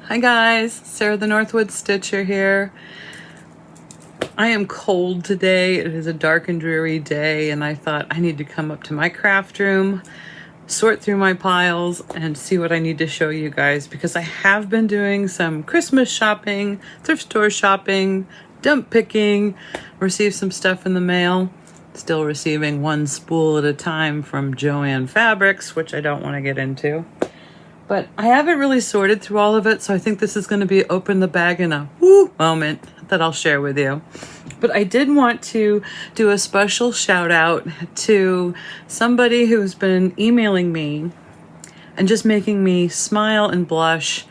Hi guys, Sarah the Northwoods Stitcher here. I am cold today. It is a dark and dreary day, and I thought I need to come up to my craft room, sort through my piles, and see what I need to show you guys, because I have been doing some Christmas shopping, thrift store shopping, dump picking, received some stuff in the mail. Still receiving one spool at a time from Joann Fabrics, which I don't want to get into. But I haven't really sorted through all of it, so I think this is going to be open the bag in a woo moment that I'll share with you. But I did want to do a special shout out to somebody who's been emailing me and just making me smile and blush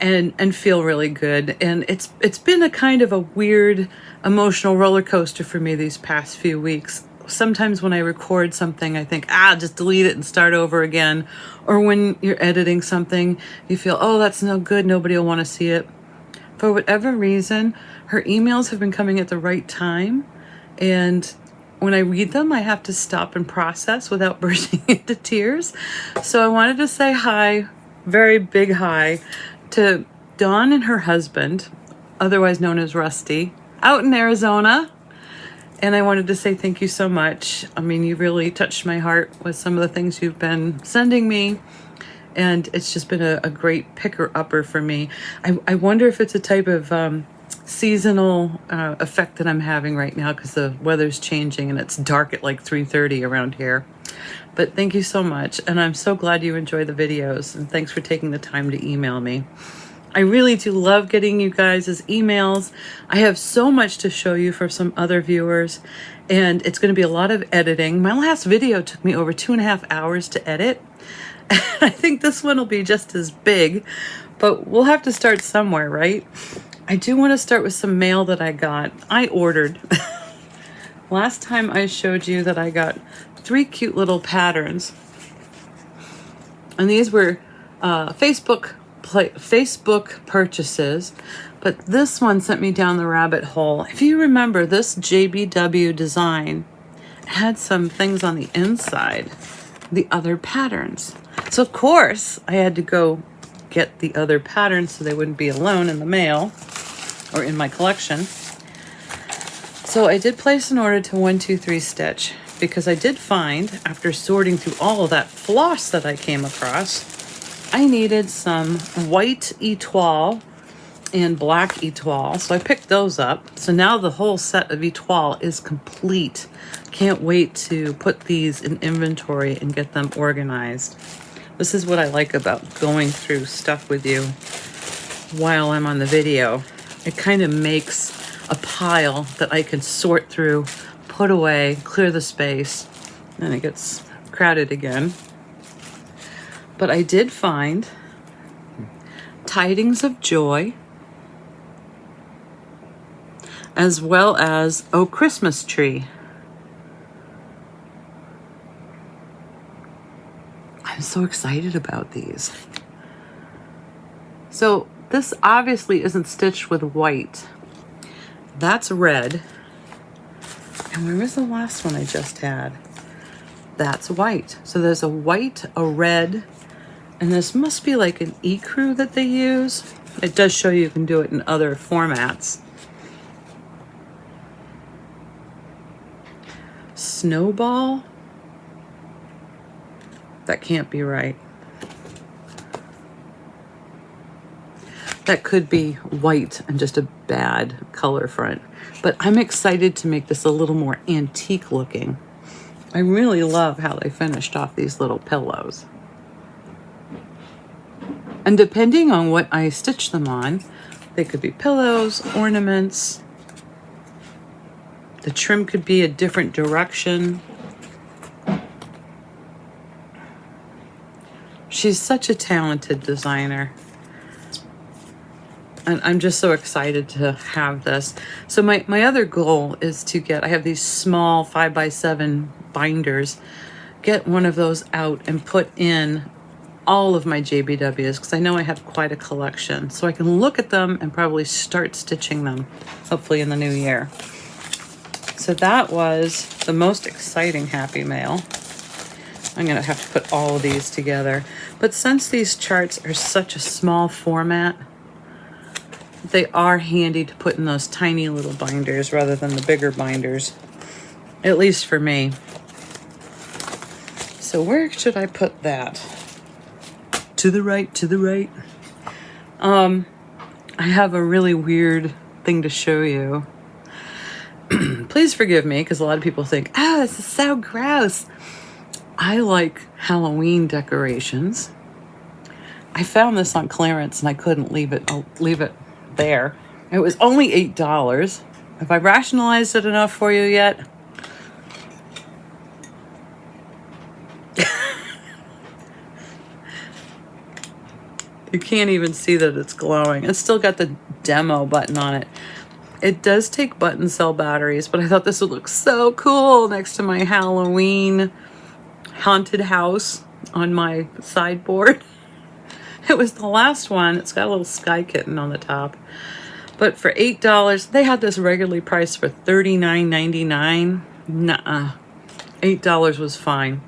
and feel really good. And it's been a kind of a weird emotional roller coaster for me these past few weeks. Sometimes when I record something, I think, just delete it and start over again. Or when you're editing something, you feel, oh, that's no good, nobody will want to see it. For whatever reason, her emails have been coming at the right time. And when I read them, I have to stop and process without bursting into tears. So I wanted to say hi, very big hi, to Dawn and her husband, otherwise known as Rusty, out in Arizona. And I wanted to say thank you so much. I mean, you really touched my heart with some of the things you've been sending me. And it's just been a great picker-upper for me. I wonder if it's a type of seasonal effect that I'm having right now, because the weather's changing and it's dark at like 3:30 around here. But thank you so much. And I'm so glad you enjoy the videos. And thanks for taking the time to email me. I really do love getting you guys' emails. I have so much to show you for some other viewers, and it's going to be a lot of editing. My last video took me over 2.5 hours to edit. I think this one will be just as big, but we'll have to start somewhere, right? I do want to start with some mail that I got. I ordered. Last time I showed you that I got 3 cute little patterns, and these were Facebook purchases, but this one sent me down the rabbit hole. If you remember, this JBW design had some things on the inside, the other patterns. So of course I had to go get the other patterns so they wouldn't be alone in the mail or in my collection. So I did place an order to 123 Stitch, because I did find, after sorting through all of that floss that I came across, I needed some white etoile and black etoile, so I picked those up. So now the whole set of etoile is complete. Can't wait to put these in inventory and get them organized. This is what I like about going through stuff with you while I'm on the video. It kind of makes a pile that I can sort through, put away, clear the space, and it gets crowded again. But I did find Tidings of Joy, as well as Oh Christmas Tree. I'm so excited about these. So this obviously isn't stitched with white. That's red. And where was the last one I just had? That's white. So there's a white, a red, and this must be like an ecru that they use. It does show you can do it in other formats. Snowball? That can't be right. That could be white and just a bad color front. But I'm excited to make this a little more antique looking. I really love how they finished off these little pillows. And depending on what I stitch them on, they could be pillows, ornaments. The trim could be a different direction. She's such a talented designer. And I'm just so excited to have this. So my other goal is to get, I have these small 5x7 binders, get one of those out and put in all of my JBWs, because I know I have quite a collection. So I can look at them and probably start stitching them, hopefully in the new year. So that was the most exciting happy mail. I'm gonna have to put all of these together. But since these charts are such a small format, they are handy to put in those tiny little binders rather than the bigger binders, at least for me. So where should I put that? To the right, to the right. I have a really weird thing to show you. Please forgive me, because a lot of people think, oh, this is so gross. I like Halloween decorations. I found this on clearance and I couldn't leave it there. It was only $8. Have I rationalized it enough for you yet? You can't even see that it's glowing. It's still got the demo button on it. It does take button cell batteries, but I thought this would look so cool next to my Halloween haunted house on my sideboard. It was the last one. It's got a little sky kitten on the top. But for $8, they had this regularly priced for $39.99. Nuh-uh. $8 was fine.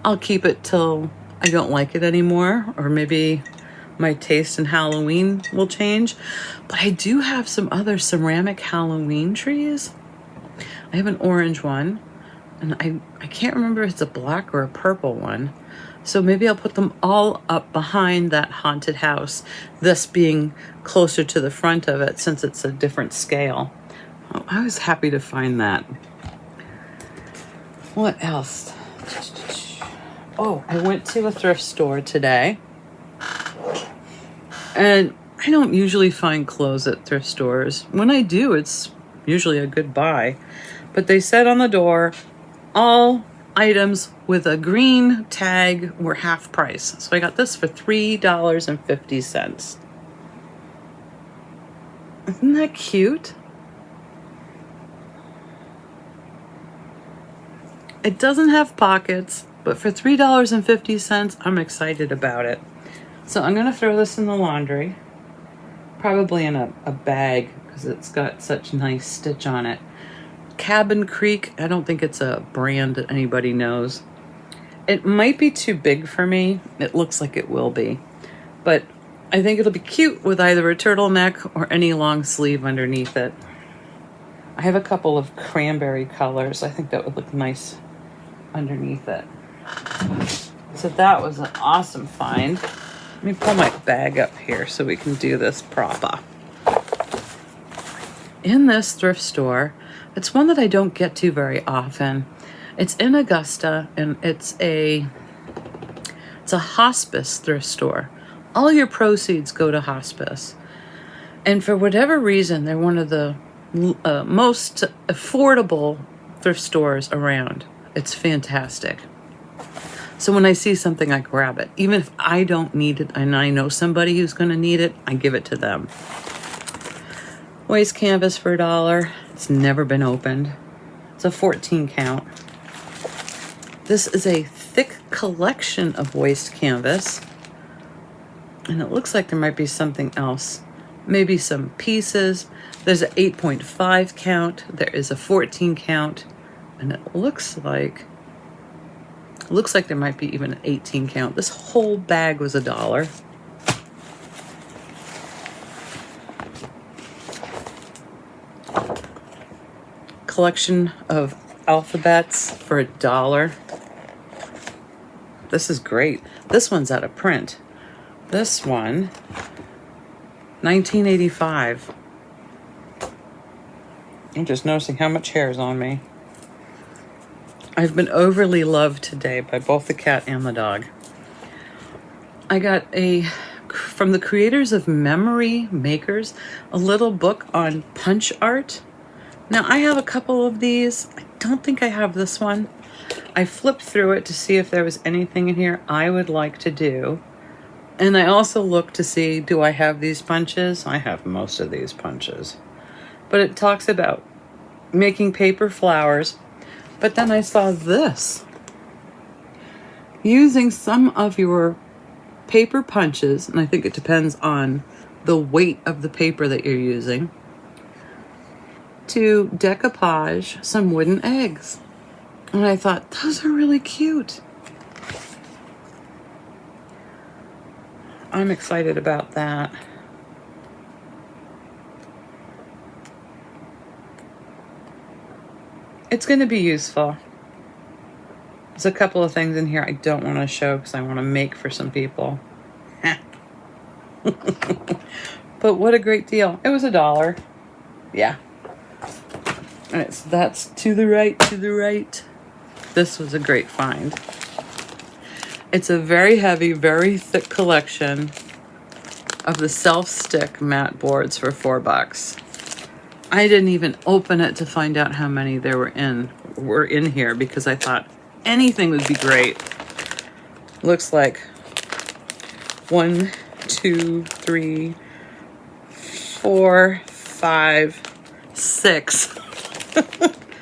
I'll keep it till I don't like it anymore, or maybe my taste in Halloween will change. But I do have some other ceramic Halloween trees. I have an orange one, and I can't remember if it's a black or a purple one. So maybe I'll put them all up behind that haunted house, this being closer to the front of it since it's a different scale. Oh, I was happy to find that. What else? Oh, I went to a thrift store today. And I don't usually find clothes at thrift stores. When I do, it's usually a good buy. But they said on the door, all items with a green tag were half price. So I got this for $3.50. Isn't that cute? It doesn't have pockets, but for $3.50, I'm excited about it. So I'm going to throw this in the laundry, probably in a bag because it's got such nice stitch on it. Cabin Creek, I don't think it's a brand that anybody knows. It might be too big for me. It looks like it will be. But I think it'll be cute with either a turtleneck or any long sleeve underneath it. I have a couple of cranberry colors. I think that would look nice underneath it. So that was an awesome find. Let me pull my bag up here so we can do this proper. In this thrift store, it's one that I don't get to very often. It's in Augusta, and it's a hospice thrift store. All your proceeds go to hospice. And for whatever reason, they're one of the most affordable thrift stores around. It's fantastic. So when I see something, I grab it. Even if I don't need it and I know somebody who's going to need it, I give it to them. Waist canvas for $1. It's never been opened. It's a 14 count. This is a thick collection of waist canvas. And it looks like there might be something else. Maybe some pieces. There's an 8.5 count. There is a 14 count. And it looks like there might be even an 18 count. This whole bag was $1. Collection of alphabets for $1. This is great. This one's out of print. This one, 1985. I'm just noticing how much hair is on me. I've been overly loved today by both the cat and the dog. I got from the creators of Memory Makers, a little book on punch art. Now, I have a couple of these. I don't think I have this one. I flipped through it to see if there was anything in here I would like to do. And I also looked to see, do I have these punches? I have most of these punches. But it talks about making paper flowers. But then I saw this. Using some of your paper punches, and I think it depends on the weight of the paper that you're using, to decoupage some wooden eggs. And I thought, those are really cute. I'm excited about that. It's going to be useful. There's a couple of things in here I don't want to show because I want to make for some people. But what a great deal. It was $1. Yeah. All right, so that's to the right, to the right. This was a great find. It's a very heavy, very thick collection of the self-stick mat boards for $4. I didn't even open it to find out how many there were in here because I thought anything would be great. Looks like 1, 2, 3, 4, 5, 6.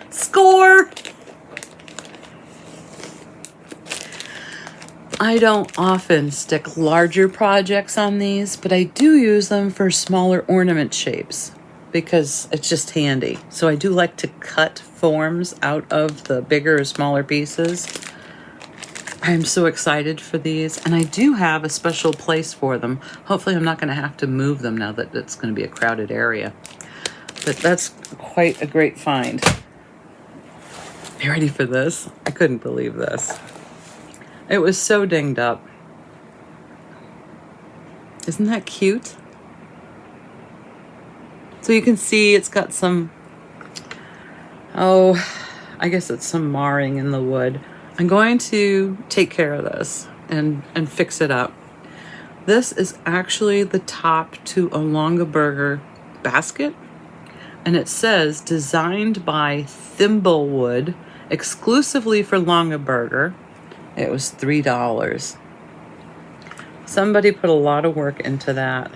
Score! I don't often stick larger projects on these, but I do use them for smaller ornament shapes because it's just handy. So I do like to cut forms out of the bigger or smaller pieces. I'm so excited for these, and I do have a special place for them. Hopefully I'm not going to have to move them now that it's going to be a crowded area. But that's quite a great find. You ready for this? I couldn't believe this. It was so dinged up. Isn't that cute? So you can see it's got some, I guess it's some marring in the wood. I'm going to take care of this and fix it up. This is actually the top to a Longaberger basket. And it says designed by Thimblewood exclusively for Longaberger. It was $3. Somebody put a lot of work into that.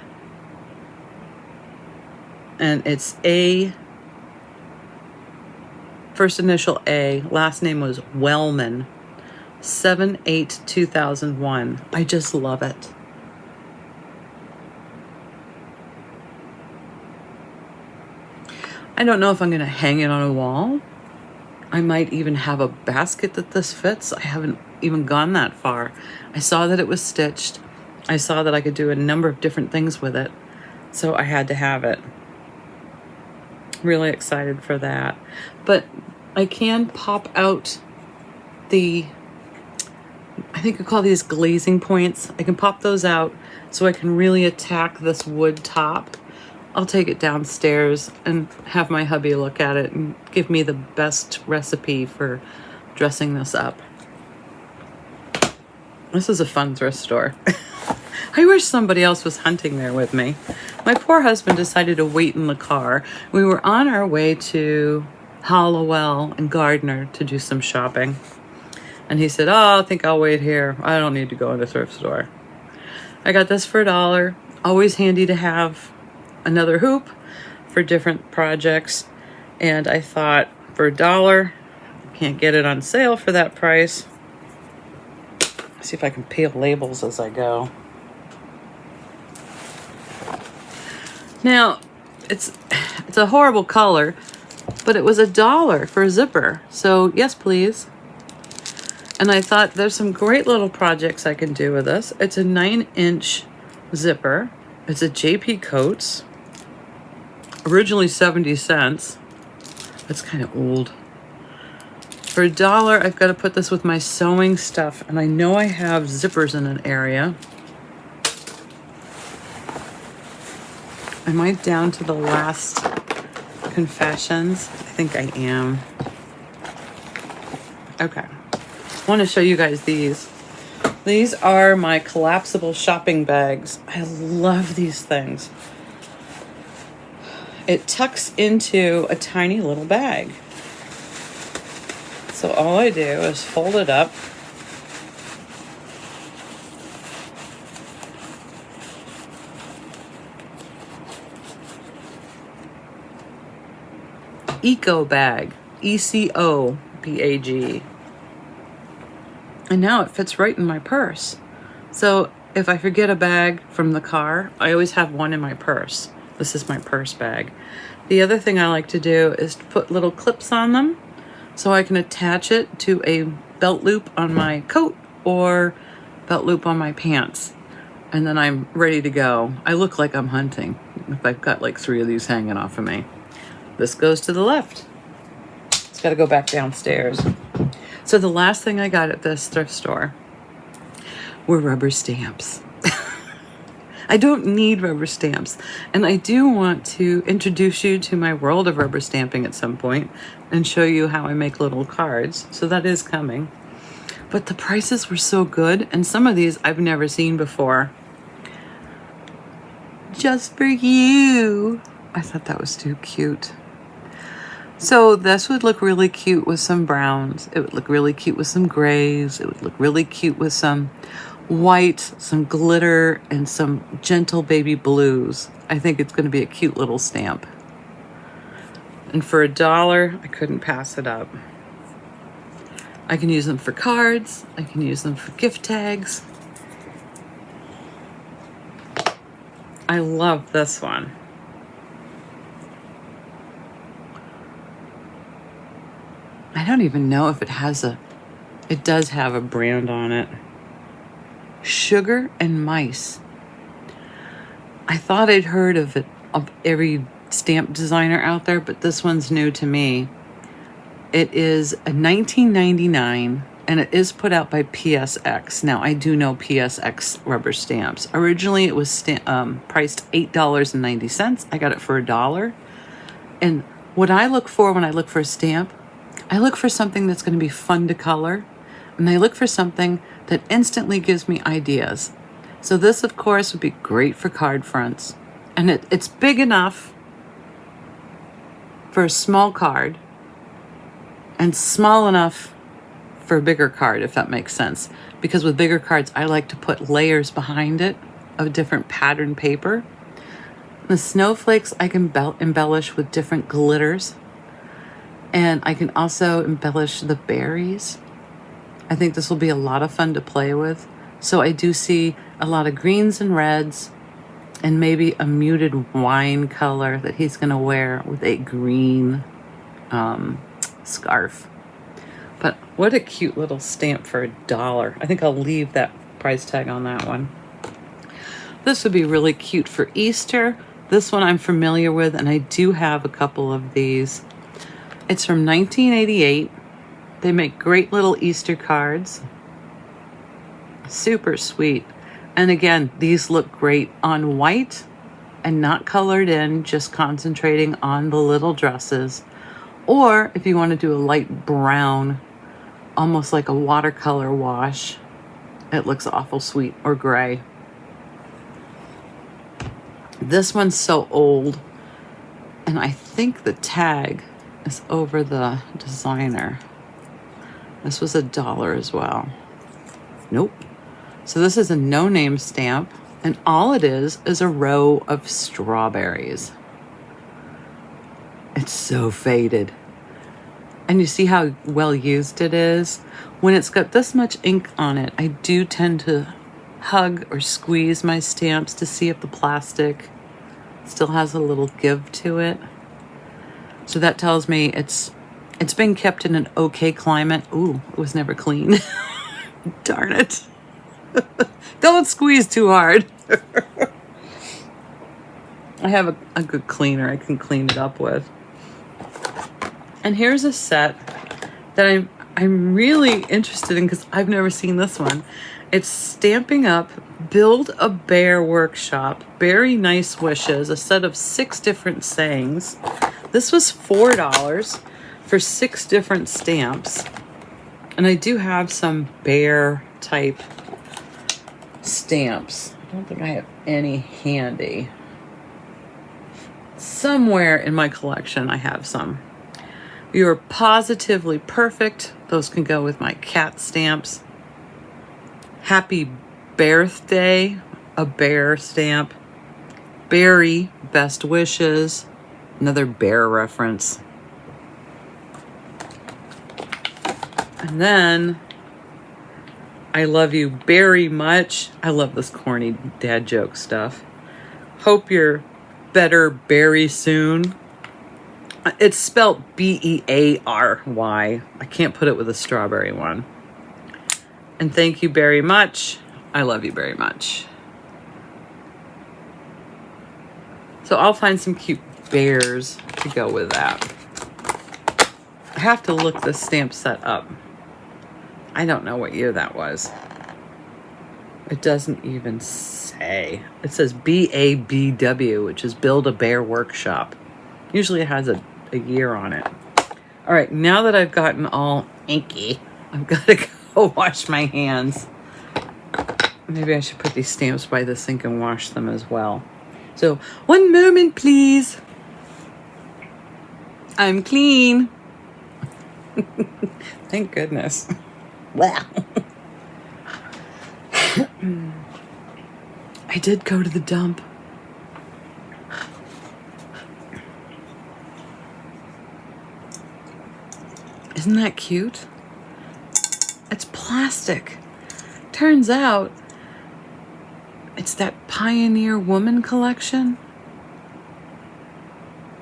And it's A, first initial A, last name was Wellman, 7/8/2001. I just love it. I don't know if I'm going to hang it on a wall. I might even have a basket that this fits. I haven't even gone that far. I saw that it was stitched. I saw that I could do a number of different things with it. So I had to have it. Really excited for that. But I can pop out I think we call these glazing points. I can pop those out so I can really attack this wood top. I'll take it downstairs and have my hubby look at it and give me the best recipe for dressing this up. This is a fun thrift store. I wish somebody else was hunting there with me. My poor husband decided to wait in the car. We were on our way to Hollowell and Gardner to do some shopping. And he said, I think I'll wait here. I don't need to go in the thrift store. I got this for $1. Always handy to have another hoop for different projects. And I thought for $1, can't get it on sale for that price. See if I can peel labels as I go. Now, it's a horrible color, but it was $1 for a zipper. So yes, please. And I thought there's some great little projects I can do with this. It's a 9-inch zipper. It's a JP Coates. Originally 70 cents. It's kind of old. For $1, I've got to put this with my sewing stuff. And I know I have zippers in an area. Am I down to the last confessions? I think I am. Okay. I want to show you guys these. These are my collapsible shopping bags. I love these things. It tucks into a tiny little bag. So all I do is fold it up. Eco bag, ECOBAG. And now it fits right in my purse. So if I forget a bag from the car, I always have one in my purse. This is my purse bag. The other thing I like to do is to put little clips on them so I can attach it to a belt loop on my coat or belt loop on my pants. And then I'm ready to go. I look like I'm hunting if I've got like 3 of these hanging off of me. This goes to the left. It's Got to go back downstairs. So the last thing I got at this thrift store were rubber stamps. I don't need rubber stamps. And I do want to introduce you to my world of rubber stamping at some point and show you how I make little cards. So that is coming. But the prices were so good, and some of these I've never seen before. Just for you. I thought that was too cute. So this would look really cute with some browns. It would look really cute with some grays. It would look really cute with some white, some glitter, and some gentle baby blues. I think it's going to be a cute little stamp. And for $1, I couldn't pass it up. I can use them for cards. I can use them for gift tags. I love this one. I don't even know if it has it does have a brand on it. Sugar and Mice. I thought I'd heard of every stamp designer out there, but this one's new to me. It is a $19.99 and it is put out by PSX. Now I do know PSX rubber stamps. Originally it was priced $8.90. I got it for $1. And what I look for when I look for a stamp, I look for something that's going to be fun to color, and I look for something that instantly gives me ideas. So this, of course, would be great for card fronts. And it's big enough for a small card and small enough for a bigger card, if that makes sense. Because with bigger cards, I like to put layers behind it of different pattern paper. The snowflakes I can embellish with different glitters. And I can also embellish the berries. I think this will be a lot of fun to play with. So I do see a lot of greens and reds and maybe a muted wine color that he's going to wear with a green scarf. But what a cute little stamp for $1. I think I'll leave that price tag on that one. This would be really cute for Easter. This one I'm familiar with, and I do have a couple of these. It's from 1988. They make great little Easter cards. Super sweet. And again, these look great on white and not colored in, just concentrating on the little dresses. Or if you want to do a light brown, almost like a watercolor wash, it looks awful sweet, or gray. This one's so old, and I think the tag is over the designer. This was $1 as well. Nope. So this is a no-name stamp, and all it is a row of strawberries. It's so faded. And you see how well used it is? When it's got this much ink on it, I do tend to hug or squeeze my stamps to see if the plastic still has a little give to it. So that tells me it's been kept in an okay climate. Ooh, it was never clean. Darn it. Don't squeeze too hard. I have a good cleaner I can clean it up with. And here's a set that I'm really interested in because I've never seen this one. It's Stamping Up Build a Bear Workshop. Very Nice Wishes. A set of 6 different sayings. This was $4 for 6 different stamps. And I do have some bear type stamps. I don't think I have any handy. Somewhere in my collection I have some. You're Positively Perfect. Those can go with my cat stamps. Happy Birthday, a bear stamp. Berry, Best Wishes. Another bear reference. And then, I love you very much. I love this corny dad joke stuff. Hope you're better very soon. It's spelled Beary. I can't put it with a strawberry one. And thank you very much. I love you very much. So I'll find some cute bears to go with that. I have to look the stamp set up. I don't know what year that was. It doesn't even say. It says BABW, which is Build a Bear Workshop. Usually it has a year on it. All right, now that I've gotten all inky, I've got to go wash my hands. Maybe I should put these stamps by the sink and wash them as well. So, one moment, please. I'm clean. Thank goodness. Wow. I did go to the dump. Isn't that cute? It's plastic. Turns out it's that Pioneer Woman collection.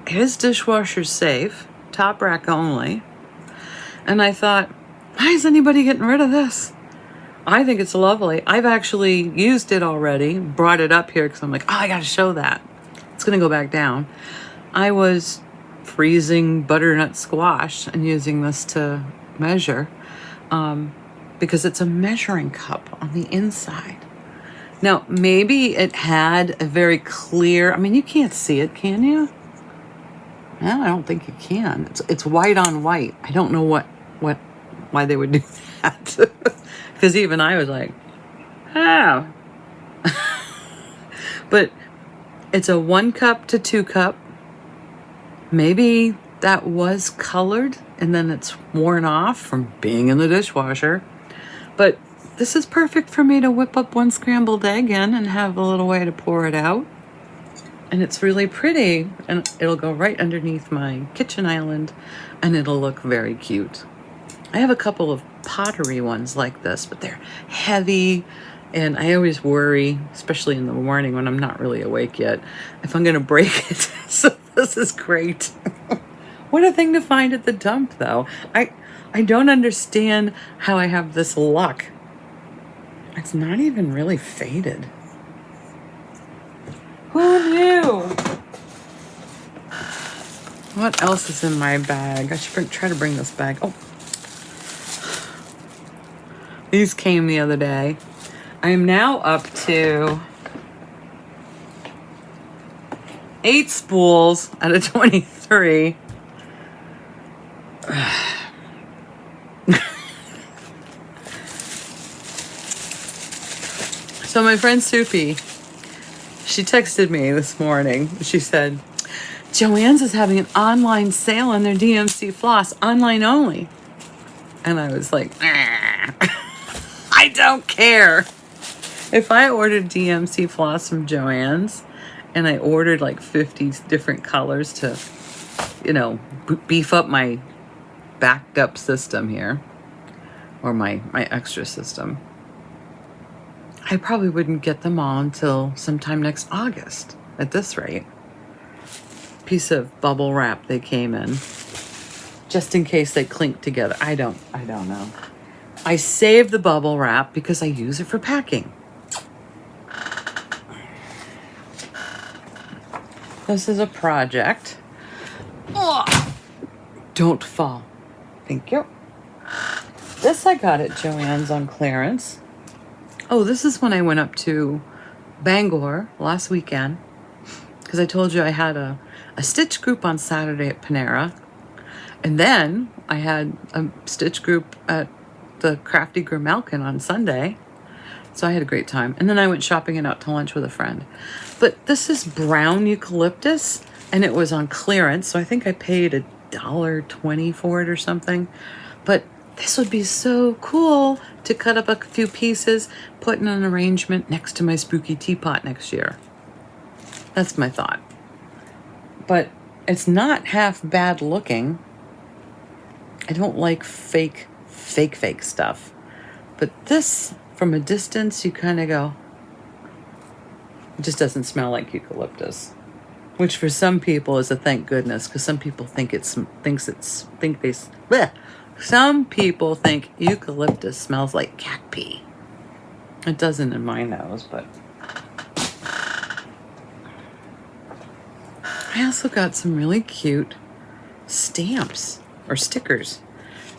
It is dishwasher safe, top rack only. And I thought, why is anybody getting rid of this? I think it's lovely. I've actually used it already, brought it up here because I'm like, oh, I got to show that. It's going to go back down. I was freezing butternut squash and using this to measure because it's a measuring cup on the inside. Now, maybe it had a very clear, I mean, you can't see it, can you? No, I don't think you can. It's white on white. I don't know why they would do that. Because even I was like, oh. But it's a 1 cup to 2 cup. Maybe that was colored and then it's worn off from being in the dishwasher. But this is perfect for me to whip up 1 scrambled egg in and have a little way to pour it out. And it's really pretty, and it'll go right underneath my kitchen island, and it'll look very cute. I have a couple of pottery ones like this, but they're heavy, and I always worry, especially in the morning when I'm not really awake yet, if I'm going to break it. So this is great. What a thing to find at the dump, though. I don't understand how I have this luck. It's not even really faded. Who knew? What else is in my bag? I should try to bring this bag. Oh. These came the other day. I am now up to 8 spools out of 23. So my friend Soupy, she texted me this morning. She said, Joann's is having an online sale on their DMC floss, online only. And I was like, I don't care. If I ordered DMC floss from Joann's and I ordered like 50 different colors to, beef up my backed up system here, or my extra system, I probably wouldn't get them all until sometime next August at this rate. Piece of bubble wrap they came in, just in case they clink together. I don't know. I save the bubble wrap because I use it for packing. This is a project. Oh, don't fall. Thank you. This I got at Joann's on clearance. Oh, this is when I went up to Bangor last weekend, because I told you I had a stitch group on Saturday at Panera, and then I had a stitch group at the Crafty Grimalkin on Sunday, so I had a great time. And then I went shopping and out to lunch with a friend. But this is brown eucalyptus, and it was on clearance, so I think I paid $1.20 for it or something. But this would be so cool to cut up a few pieces, put in an arrangement next to my spooky teapot next year. That's my thought. But it's not half bad looking. I don't like fake stuff. But this, from a distance, you kind of go, it just doesn't smell like eucalyptus. Which for some people is a thank goodness, because some people some people think eucalyptus smells like cat pee. It doesn't in my nose, but I also got some really cute stamps. or stickers.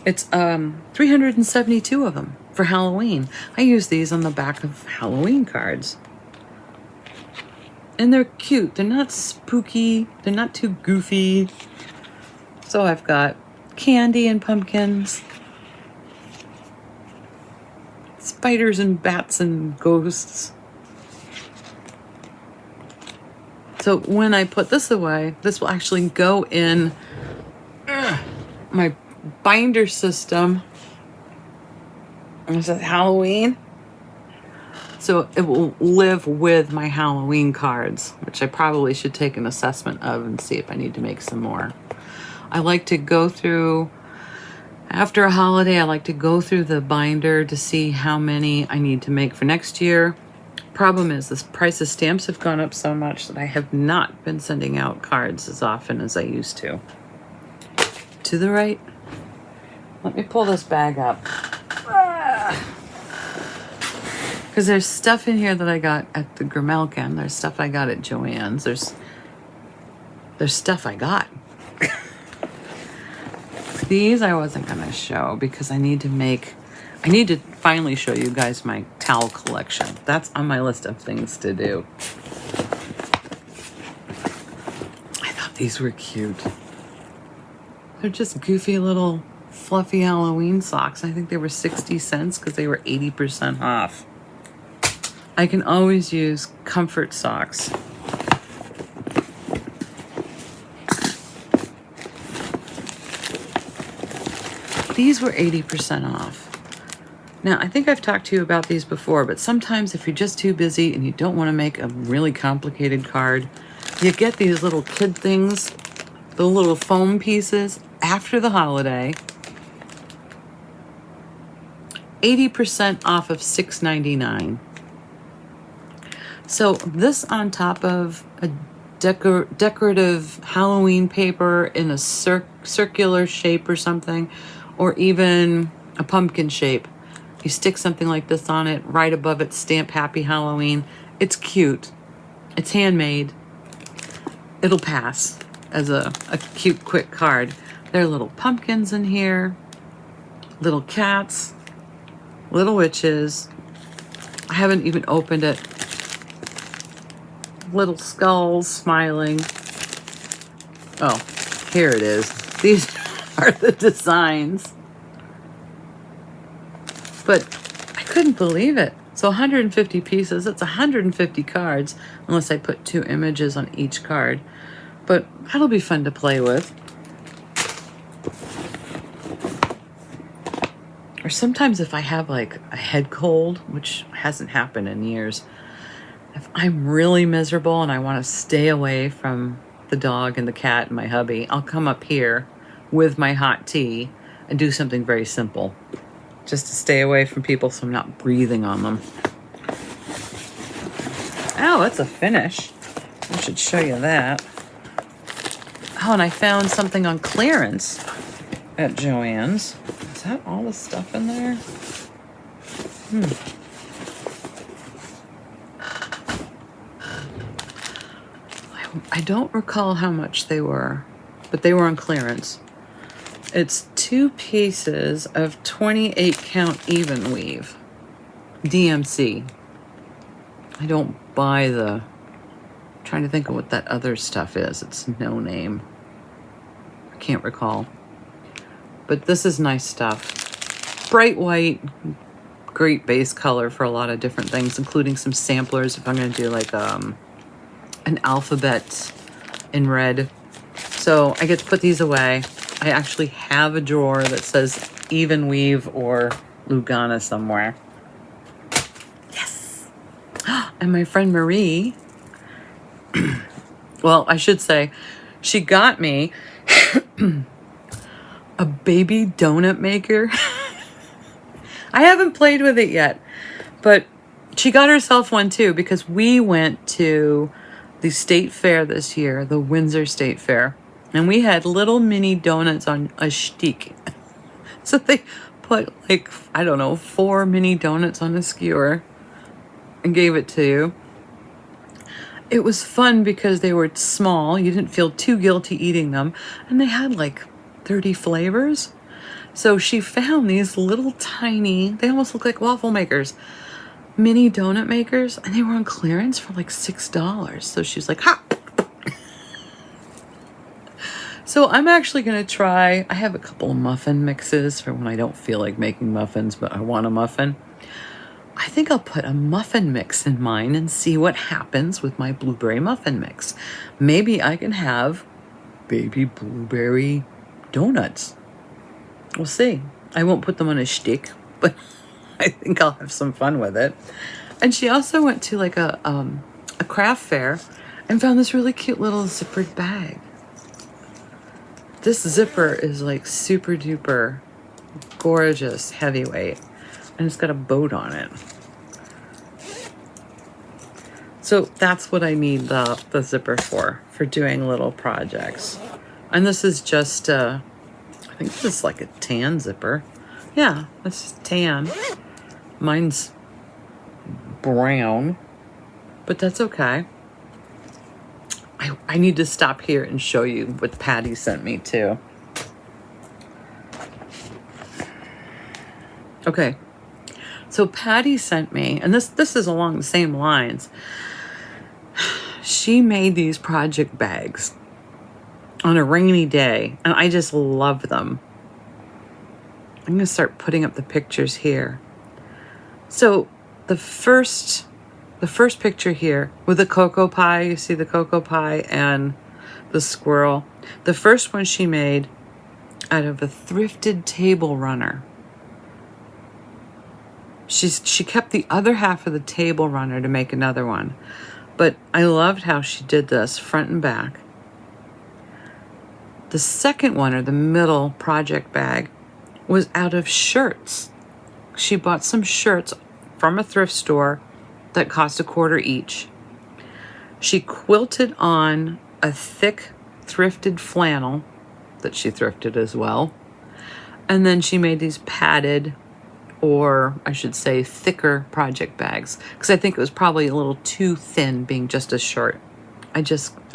It's 372 of them for Halloween. I use these on the back of Halloween cards. And they're cute. They're not spooky. They're not too goofy. So I've got candy and pumpkins, spiders and bats and ghosts. So when I put this away, this will actually go in my binder system. Is it Halloween? So it will live with my Halloween cards, which I probably should take an assessment of and see if I need to make some more. I like to go through, after a holiday, I like to go through the binder to see how many I need to make for next year. Problem is, the price of stamps have gone up so much that I have not been sending out cards as often as I used to. To the right. Let me pull this bag up. Because there's stuff in here that I got at the Grimalkin. There's stuff I got at Joann's. There's stuff I got. These I wasn't going to show because I need to finally show you guys my towel collection. That's on my list of things to do. I thought these were cute. They're just goofy little fluffy Halloween socks. I think they were 60 cents because they were 80% off. I can always use comfort socks. These were 80% off. Now, I think I've talked to you about these before, but sometimes if you're just too busy and you don't want to make a really complicated card, you get these little kid things, the little foam pieces after the holiday. 80% off of $6.99. So this on top of a decorative Halloween paper in a circular shape or something, or even a pumpkin shape. You stick something like this on it, right above it, stamp Happy Halloween. It's cute. It's handmade. It'll pass as a cute, quick card. There are little pumpkins in here, little cats, little witches. I haven't even opened it. Little skulls smiling. Oh, here it is. These are the designs. But I couldn't believe it. So 150 pieces, that's 150 cards, unless I put 2 images on each card. But that'll be fun to play with. Or sometimes if I have like a head cold, which hasn't happened in years, if I'm really miserable and I want to stay away from the dog and the cat and my hubby, I'll come up here with my hot tea and do something very simple, just to stay away from people so I'm not breathing on them. Oh, it's a finish. I should show you that. Oh, and I found something on clearance at Joann's. Is that all the stuff in there? I don't recall how much they were, but they were on clearance. It's 2 pieces of 28 count even weave, DMC. I don't buy I'm trying to think of what that other stuff is. It's no name. I can't recall. But this is nice stuff. Bright white, great base color for a lot of different things, including some samplers if I'm going to do like an alphabet in red. So I get to put these away. I actually have a drawer that says even weave or Lugana somewhere. Yes. And my friend Marie, well, I should say, she got me a baby donut maker. I haven't played with it yet, but she got herself one too because we went to the state fair this year, the Windsor State Fair, and we had little mini donuts on a stick. So they put like, I don't know, 4 mini donuts on a skewer and gave it to you. It was fun because they were small. You didn't feel too guilty eating them. And they had like 30 flavors. So she found these little tiny, they almost look like waffle makers, mini donut makers, and they were on clearance for like $6. So she's like, ha! So I'm actually going to try, I have a couple of muffin mixes for when I don't feel like making muffins, but I want a muffin. I think I'll put a muffin mix in mine and see what happens with my blueberry muffin mix. Maybe I can have baby blueberry donuts. We'll see. I won't put them on a stick, but I think I'll have some fun with it. And she also went to like a craft fair and found this really cute little zippered bag. This zipper is like super duper gorgeous, heavyweight, and it's got a boat on it. So that's what I need the zipper for doing little projects. And this is just, I think this is like a tan zipper. Yeah, this is tan. Mine's brown, but that's okay. I need to stop here and show you what Patty sent me too. Okay, so Patty sent me, and this is along the same lines. She made these project bags on a rainy day, and I just love them. I'm going to start putting up the pictures here. So the first picture here with the cocoa pie, you see the cocoa pie and the squirrel. The first one she made out of a thrifted table runner. She kept the other half of the table runner to make another one. But I loved how she did this front and back. The second one, or the middle project bag, was out of shirts. She bought some shirts from a thrift store that cost $1/4 each. She quilted on a thick thrifted flannel that she thrifted as well. And then she made these padded, or I should say thicker project bags, because I think it was probably a little too thin being just a shirt. I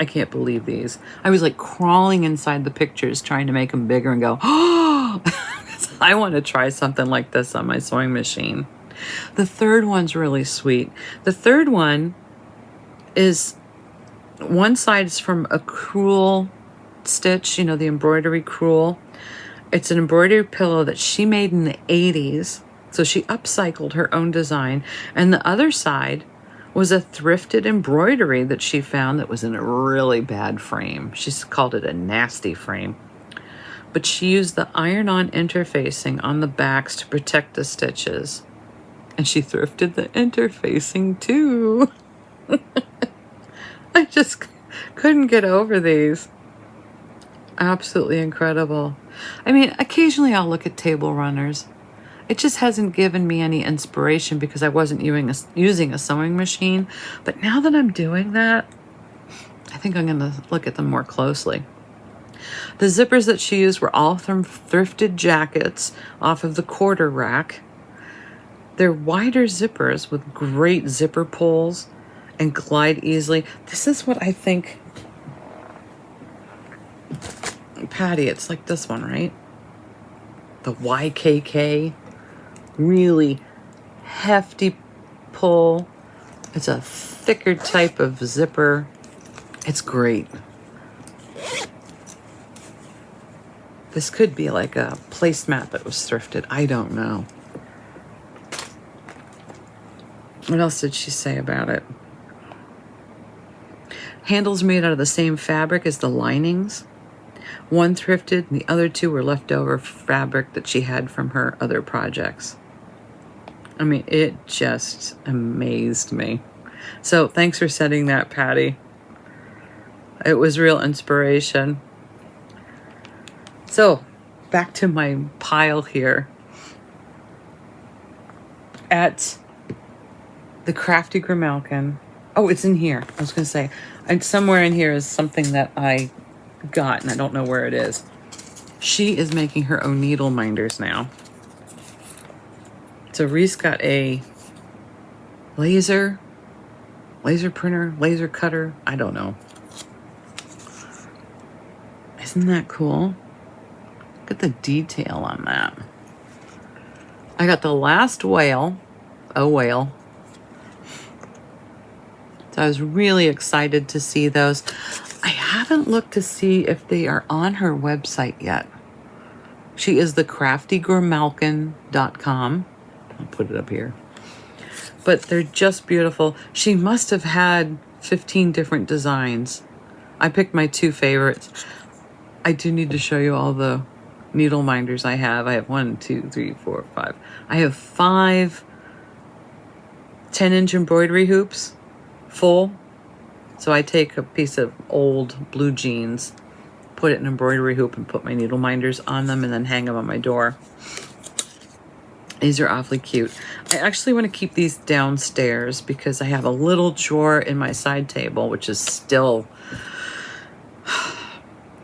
can't believe these. I was like crawling inside the pictures trying to make them bigger and go, oh, I want to try something like this on my sewing machine. The third one's really sweet. The third one is, one side is from a crewel stitch, you know, the embroidery crewel. It's an embroidery pillow that she made in the 80s. So she upcycled her own design. And the other side was a thrifted embroidery that she found that was in a really bad frame. She called it a nasty frame. But she used the iron-on interfacing on the backs to protect the stitches. And she thrifted the interfacing too. I just couldn't get over these. Absolutely incredible. I mean, occasionally I'll look at table runners. It just hasn't given me any inspiration because I wasn't using a sewing machine. But now that I'm doing that, I think I'm going to look at them more closely. The zippers that she used were all from thrifted jackets off of the quarter rack. They're wider zippers with great zipper pulls and glide easily. This is what I think, Patty, it's like this one, right? The YKK, really hefty pull. It's a thicker type of zipper. It's great. This could be like a placemat that was thrifted. I don't know. What else did she say about it? Handles made out of the same fabric as the linings. One thrifted and the other two were leftover fabric that she had from her other projects. I mean, it just amazed me. So thanks for sending that, Patty. It was real inspiration. So back to my pile here. At the Crafty Grimalkin. Oh, it's in here. I was going to say, somewhere in here is something that I got, and I don't know where it is. She is making her own needle minders now. So Reese got a laser printer, laser cutter. I don't know. Isn't that cool? Look at the detail on that. I got the last whale, a whale. So I was really excited to see those. I haven't looked to see if they are on her website yet. She is the craftygrimalkin.com. I'll put it up here. But they're just beautiful. She must have had 15 different designs. I picked my 2 favorites. I do need to show you all the needle minders I have. I have 1, 2, 3, 4, 5. I have 5 10-inch embroidery hoops full. So I take a piece of old blue jeans, put it in an embroidery hoop, and put my needle minders on them, and then hang them on my door. These are awfully cute. I actually want to keep these downstairs because I have a little drawer in my side table, which is still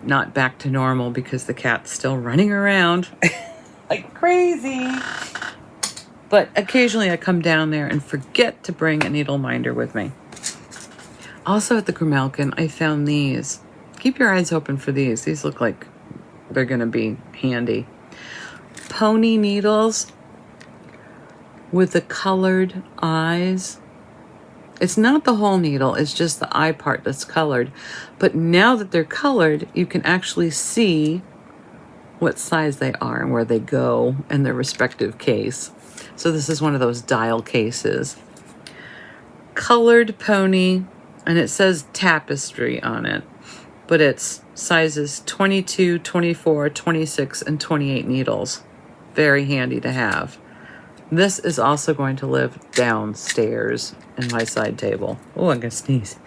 not back to normal because the cat's still running around like crazy. But occasionally I come down there and forget to bring a needle minder with me. Also at the Grimalkin, I found these. Keep your eyes open for these. These look like they're going to be handy. Pony needles with the colored eyes. It's not the whole needle, it's just the eye part that's colored. But now that they're colored, you can actually see what size they are and where they go in their respective case. So this is one of those dial cases. Colored pony, and it says tapestry on it, but it's sizes 22, 24, 26, and 28 needles. Very handy to have. This is also going to live downstairs in my side table. Oh, I'm gonna sneeze.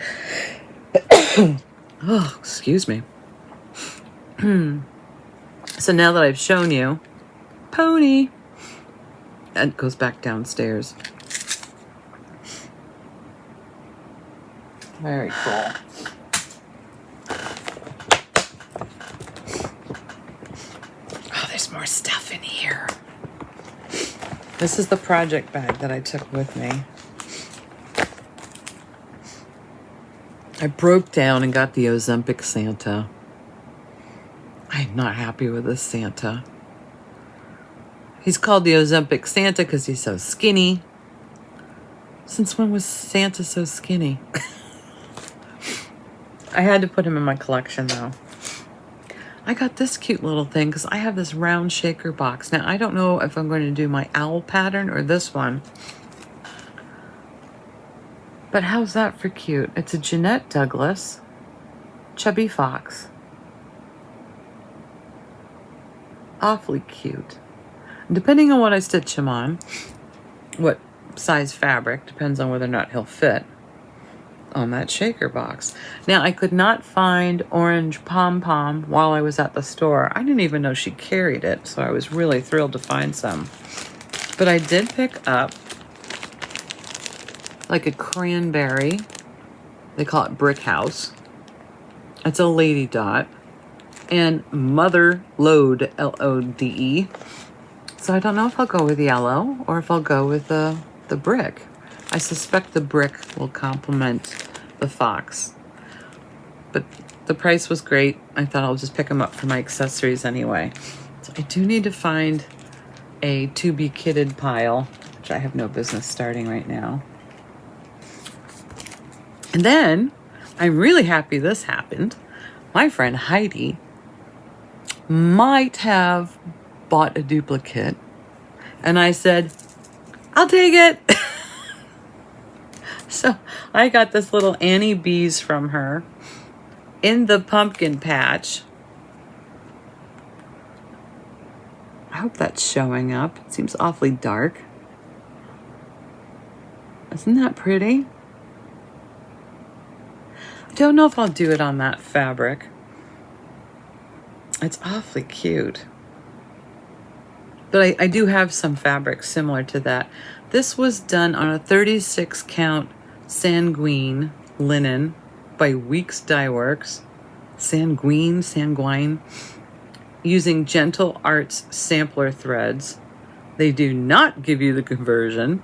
Oh, excuse me. So now that I've shown you pony, it goes back downstairs. Very cool. Oh, there's more stuff in here. This is the project bag that I took with me. I broke down and got the Ozempic Santa. I'm not happy with this Santa. He's called the Ozempic Santa because he's so skinny. Since when was Santa so skinny? I had to put him in my collection though. I got this cute little thing because I have this round shaker box. Now, I don't know if I'm going to do my owl pattern or this one. But how's that for cute? It's a Jeanette Douglas chubby fox. Awfully cute. Depending on what I stitch him on, what size fabric, depends on whether or not he'll fit on that shaker box. Now, I could not find orange pom-pom while I was at the store. I didn't even know she carried it, so I was really thrilled to find some. But I did pick up like a cranberry. They call it Brick House. It's a lady dot. And Mother Lode, L-O-D-E. So I don't know if I'll go with yellow or if I'll go with the brick. I suspect the brick will complement the fox. But the price was great. I thought I'll just pick them up for my accessories anyway. So I do need to find a to be kitted pile, which I have no business starting right now. And then, I'm really happy this happened. My friend Heidi might have bought a duplicate. And I said, I'll take it. So I got this little Annie Bees from her in the pumpkin patch. I hope that's showing up. It seems awfully dark. Isn't that pretty? I don't know if I'll do it on that fabric. It's awfully cute. But I do have some fabric similar to that. This was done on a 36 count sanguine linen by Weeks Dye Works. Sanguine. Using Gentle Arts sampler threads. They do not give you the conversion.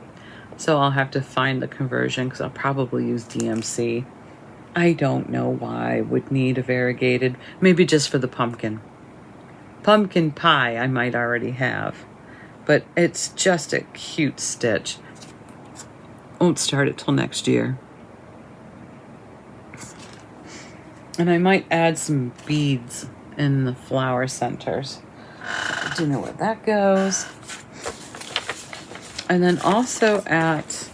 So I'll have to find the conversion because I'll probably use DMC. I don't know why I would need a variegated. Maybe just for the pumpkin. Pumpkin pie I might already have. But it's just a cute stitch. Won't start it till next year. And I might add some beads in the flower centers. Do you know where that goes? And then also at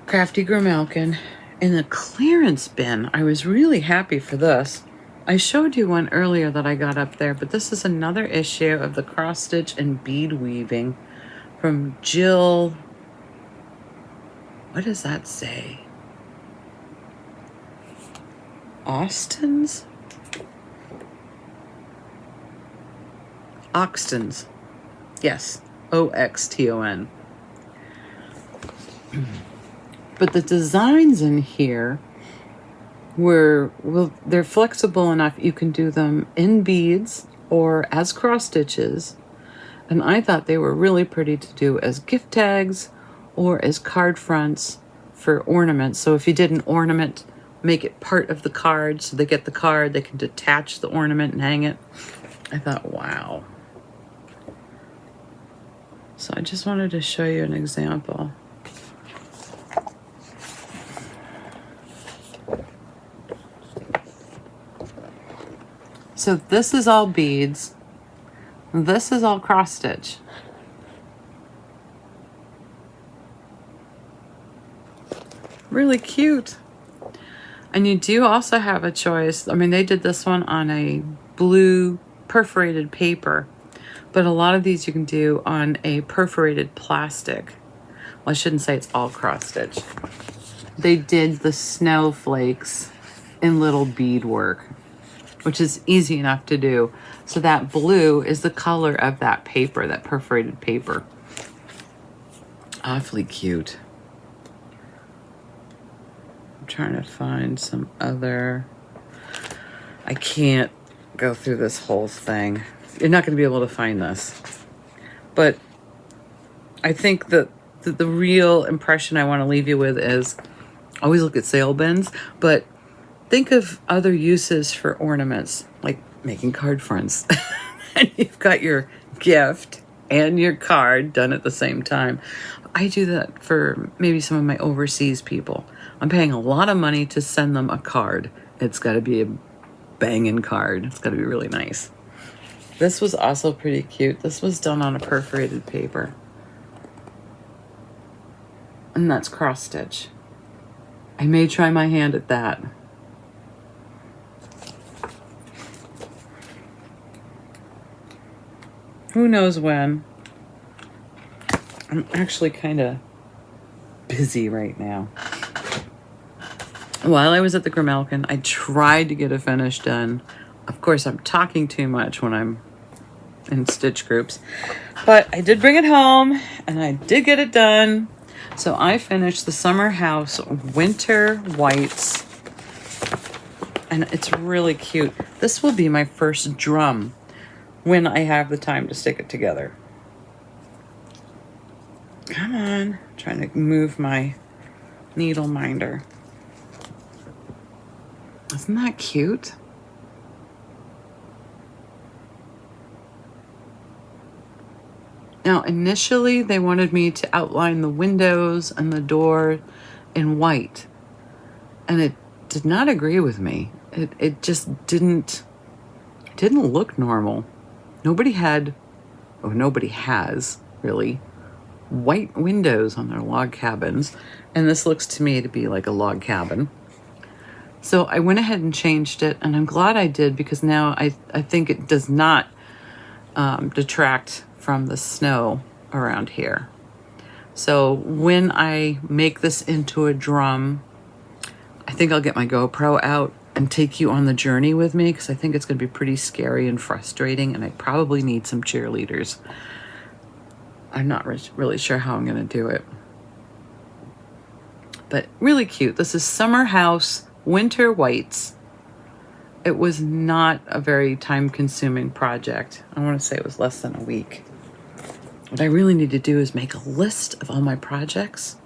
Crafty Grimalkin, in the clearance bin, I was really happy for this. I showed you one earlier that I got up there, but this is another issue of the cross stitch and bead weaving from Jill. What does that say? Oxton's? Yes, Oxton. But the designs in here they're flexible enough. You can do them in beads or as cross stitches. And I thought they were really pretty to do as gift tags or as card fronts for ornaments. So if you did an ornament, make it part of the card. So they get the card, they can detach the ornament and hang it. I thought, wow. So I just wanted to show you an example. So this is all beads. This is all cross stitch. Really cute. And you do also have a choice. I mean, they did this one on a blue perforated paper, but a lot of these you can do on a perforated plastic. Well, I shouldn't say it's all cross stitch. They did the snowflakes in little beadwork, which is easy enough to do. So that blue is the color of that paper, that perforated paper. Awfully cute. I'm trying to find some other... I can't go through this whole thing. You're not going to be able to find this. But I think that the real impression I want to leave you with is always look at sale bins, but think of other uses for ornaments, like making card fronts. And you've got your gift and your card done at the same time. I do that for maybe some of my overseas people. I'm paying a lot of money to send them a card. It's got to be a banging card. It's got to be really nice. This was also pretty cute. This was done on a perforated paper. And that's cross stitch. I may try my hand at that. Who knows when? I'm actually kind of busy right now. While I was at the Grimalkin, I tried to get a finish done. Of course, I'm talking too much when I'm in stitch groups. But I did bring it home, and I did get it done. So I finished the Summer House Winter Whites. And it's really cute. This will be my first drum when I have the time to stick it together. Come on. I'm trying to move my needle minder. Isn't that cute? Now, initially, they wanted me to outline the windows and the door in white. And it did not agree with me. It just didn't look normal. Nobody has, really, white windows on their log cabins. And this looks to me to be like a log cabin. So I went ahead and changed it, and I'm glad I did, because now I think it does not detract from the snow around here. So when I make this into a drum, I think I'll get my GoPro out and take you on the journey with me, because I think it's going to be pretty scary and frustrating, and I probably need some cheerleaders. I'm not really sure how I'm going to do it. But really cute. This is Summer House Winter Whites. It was not a very time-consuming project. I want to say it was less than a week. What I really need to do is make a list of all my projects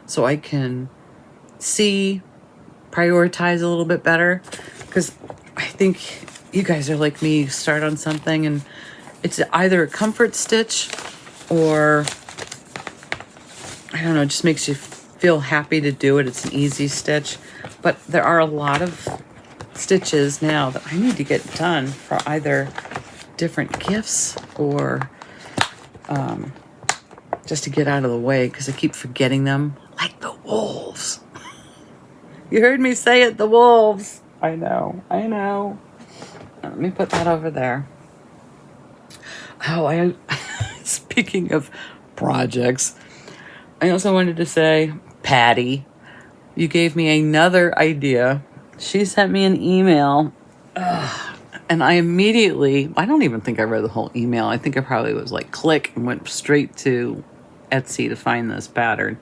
so I can see, prioritize a little bit better. Because I think, you guys are like me, you start on something and it's either a comfort stitch or, I don't know, it just makes you feel happy to do it. It's an easy stitch. But there are a lot of stitches now that I need to get done for either different gifts or just to get out of the way because I keep forgetting them. Like the wolves. You heard me say it, the wolves. I know. Let me put that over there. Oh, speaking of projects, I also wanted to say, Patty, you gave me another idea. She sent me an email. And I don't even think I read the whole email. I think I probably was like click and went straight to Etsy to find this pattern.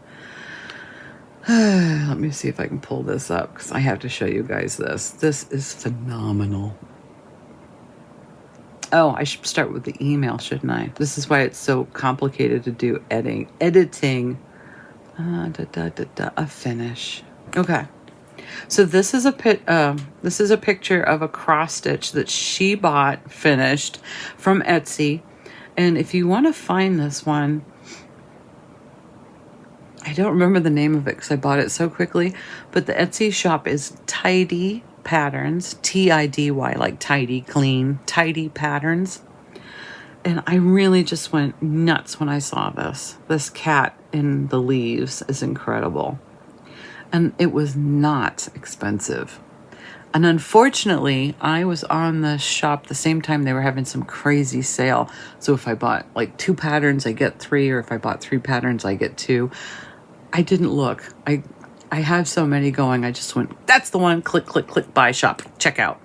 Let me see if I can pull this up because I have to show you guys this. This is phenomenal. Oh, I should start with the email, shouldn't I? This is why it's so complicated to do editing. A finish. Okay. So this is a picture of a cross stitch that she bought finished from Etsy. And if you want to find this one, I don't remember the name of it because I bought it so quickly, but the Etsy shop is Tidy Patterns, Tidy, like tidy, clean, Tidy Patterns. And I really just went nuts when I saw this. This cat in the leaves is incredible. And it was not expensive. And unfortunately, I was on the shop the same time they were having some crazy sale. So if I bought like 2 patterns, I get 3, or if I bought 3 patterns, I get 2. I didn't look. I have so many going. I just went, that's the one, click, click, click, buy, shop, check out.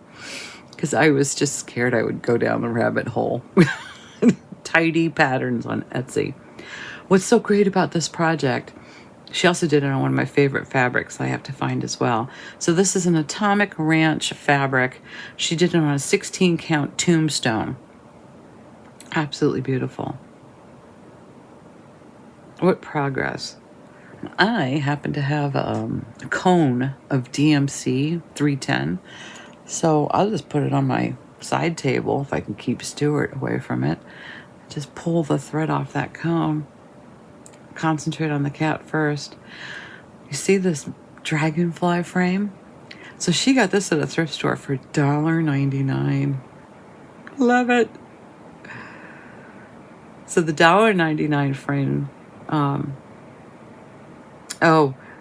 Because I was just scared I would go down the rabbit hole. Tidy Patterns on Etsy. What's so great about this project, she also did it on one of my favorite fabrics I have to find as well. So this is an Atomic Ranch fabric. She did it on a 16 count tombstone. Absolutely beautiful. What progress. I happen to have a cone of DMC 310. So I'll just put it on my side table if I can keep Stuart away from it. Just pull the thread off that cone. Concentrate on the cat first. You see this dragonfly frame? So she got this at a thrift store for $1.99. Love it. So the $1.99 frame,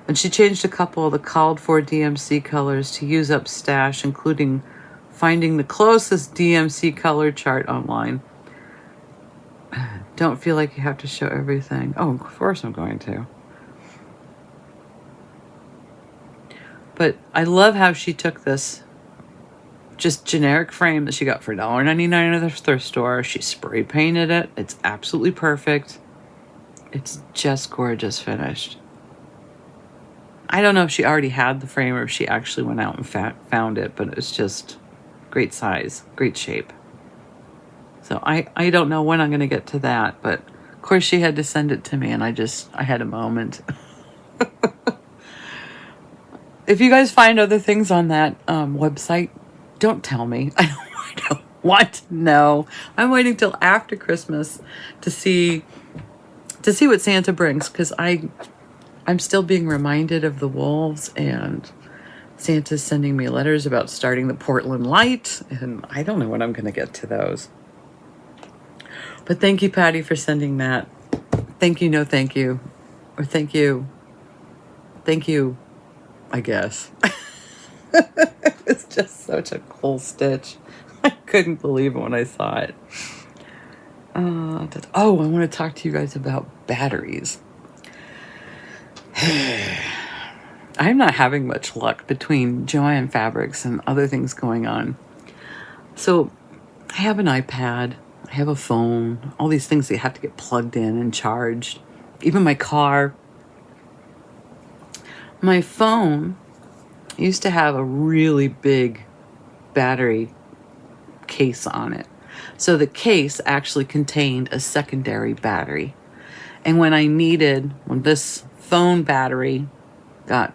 and she changed a couple of the called for DMC colors to use up stash, including finding the closest DMC color chart online. Don't feel like you have to show everything. Oh, of course I'm going to. But I love how she took this just generic frame that she got for $1.99 at the thrift store. She spray painted it. It's absolutely perfect. It's just gorgeous finished. I don't know if she already had the frame or if she actually went out and found it, but it's just great size, great shape. So I don't know when I'm going to get to that, but of course she had to send it to me and I had a moment. If you guys find other things on that website, don't tell me. I don't want to know. I'm waiting till after Christmas to see what Santa brings, because I'm still being reminded of the wolves, and Santa's sending me letters about starting the Portland Light, and I don't know when I'm going to get to those. But thank you, Patty, for sending that. Thank you, no thank you. Or thank you. Thank you, I guess. It's just such a cool stitch. I couldn't believe it when I saw it. I want to talk to you guys about batteries. I'm not having much luck between Joann Fabrics and other things going on. So I have an iPad, I have a phone, all these things that have to get plugged in and charged. Even my car. My phone used to have a really big battery case on it. So the case actually contained a secondary battery. And when this phone battery got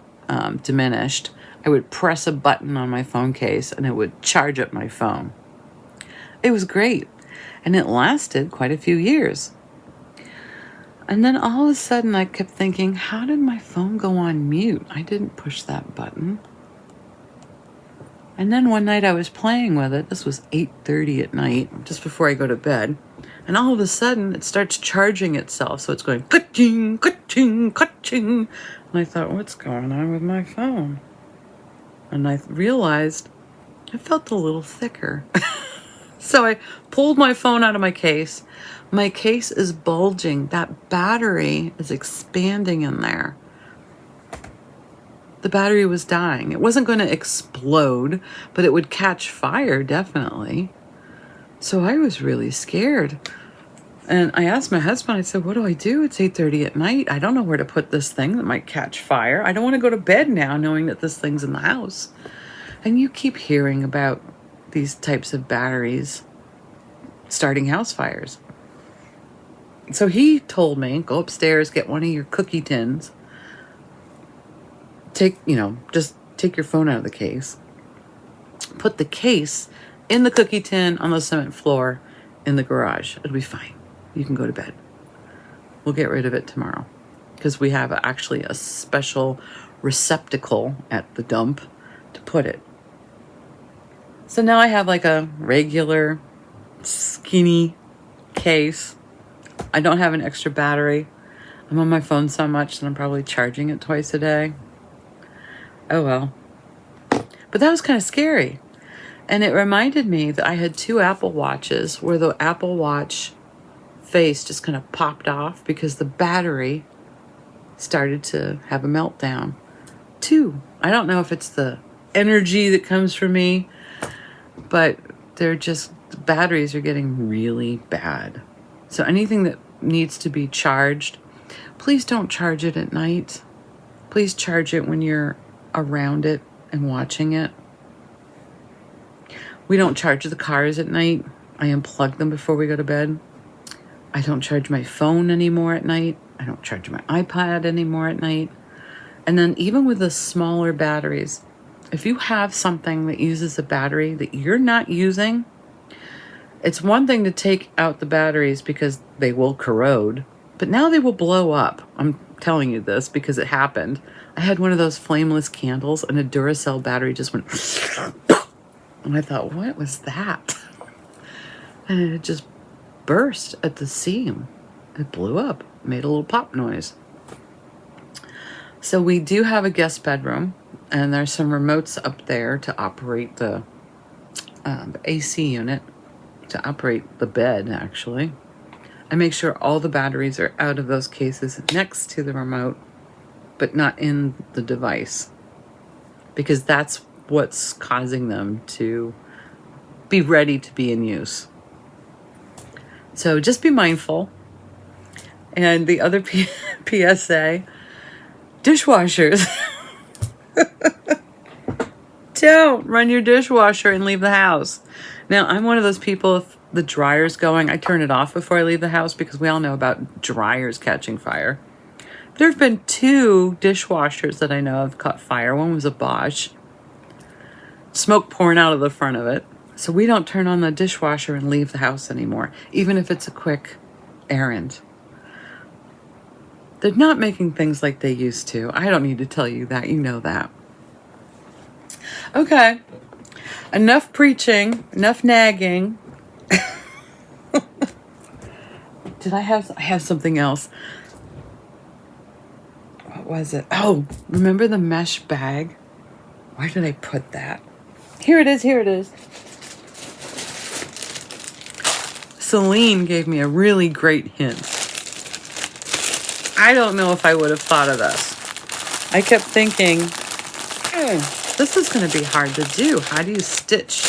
diminished, I would press a button on my phone case and it would charge up my phone. It was great. And it lasted quite a few years. And then all of a sudden I kept thinking, how did my phone go on mute? I didn't push that button. And then one night I was playing with it. This was 8:30 at night, just before I go to bed. And all of a sudden it starts charging itself. So it's going ka-ching, ka-ching, ka-ching. And I thought, what's going on with my phone? And I realized it felt a little thicker. So I pulled my phone out of my case. My case is bulging. That battery is expanding in there. The battery was dying. It wasn't going to explode, but it would catch fire, definitely. So I was really scared. And I asked my husband, I said, what do I do? It's 8:30 at night. I don't know where to put this thing that might catch fire. I don't want to go to bed now knowing that this thing's in the house. And you keep hearing about these types of batteries starting house fires. So he told me, go upstairs, get one of your cookie tins. Just take your phone out of the case. Put the case in the cookie tin on the cement floor in the garage. It'll be fine. You can go to bed. We'll get rid of it tomorrow because we have actually a special receptacle at the dump to put it. So now I have like a regular skinny case. I don't have an extra battery. I'm on my phone so much that I'm probably charging it twice a day. Oh well. But that was kind of scary. And it reminded me that I had 2 Apple Watches where the Apple Watch face just kind of popped off because the battery started to have a meltdown. 2. I don't know if it's the energy that comes from me, but the batteries are getting really bad. So anything that needs to be charged, please don't charge it at night. Please charge it when you're around it and watching it. We don't charge the cars at night. I unplug them before we go to bed. I don't charge my phone anymore at night. I don't charge my iPad anymore at night. And then even with the smaller batteries, if you have something that uses a battery that you're not using, it's one thing to take out the batteries because they will corrode, but now they will blow up. I'm telling you this because it happened. I had one of those flameless candles and a Duracell battery just went and I thought, what was that? And it just burst at the seam. It blew up, made a little pop noise. So we do have a guest bedroom, and there's some remotes up there to operate the AC unit, to operate the bed, actually. I make sure all the batteries are out of those cases next to the remote, but not in the device, because that's what's causing them to be ready to be in use. So just be mindful. And the other PSA, dishwashers. Don't run your dishwasher and leave the house. Now, I'm one of those people, if the dryer's going, I turn it off before I leave the house because we all know about dryers catching fire. There have been 2 dishwashers that I know have caught fire. One was a Bosch. Smoke pouring out of the front of it. So we don't turn on the dishwasher and leave the house anymore, even if it's a quick errand. They're not making things like they used to. I don't need to tell you that. You know that. Okay. Enough preaching. Enough nagging. I have something else. What was it? Oh, remember the mesh bag? Where did I put that? Here it is. Celine gave me a really great hint. I don't know if I would have thought of this. I kept thinking, this is going to be hard to do. How do you stitch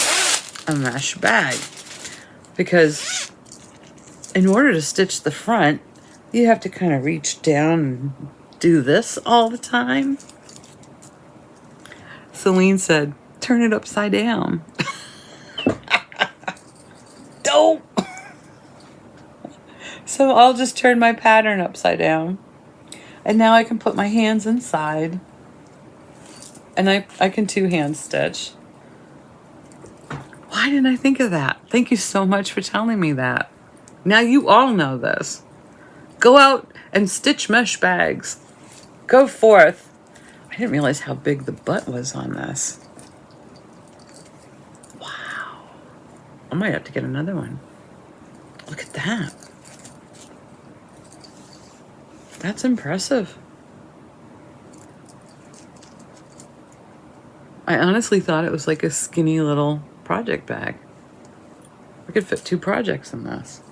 a mesh bag? Because in order to stitch the front, you have to kind of reach down and do this all the time. Celine said, turn it upside down. Don't. So I'll just turn my pattern upside down. And now I can put my hands inside. And I can 2-hand stitch. Why didn't I think of that? Thank you so much for telling me that. Now you all know this. Go out and stitch mesh bags. Go forth. I didn't realize how big the butt was on this. Wow. I might have to get another one. Look at that. That's impressive. I honestly thought it was like a skinny little project bag. I could fit 2 projects in this.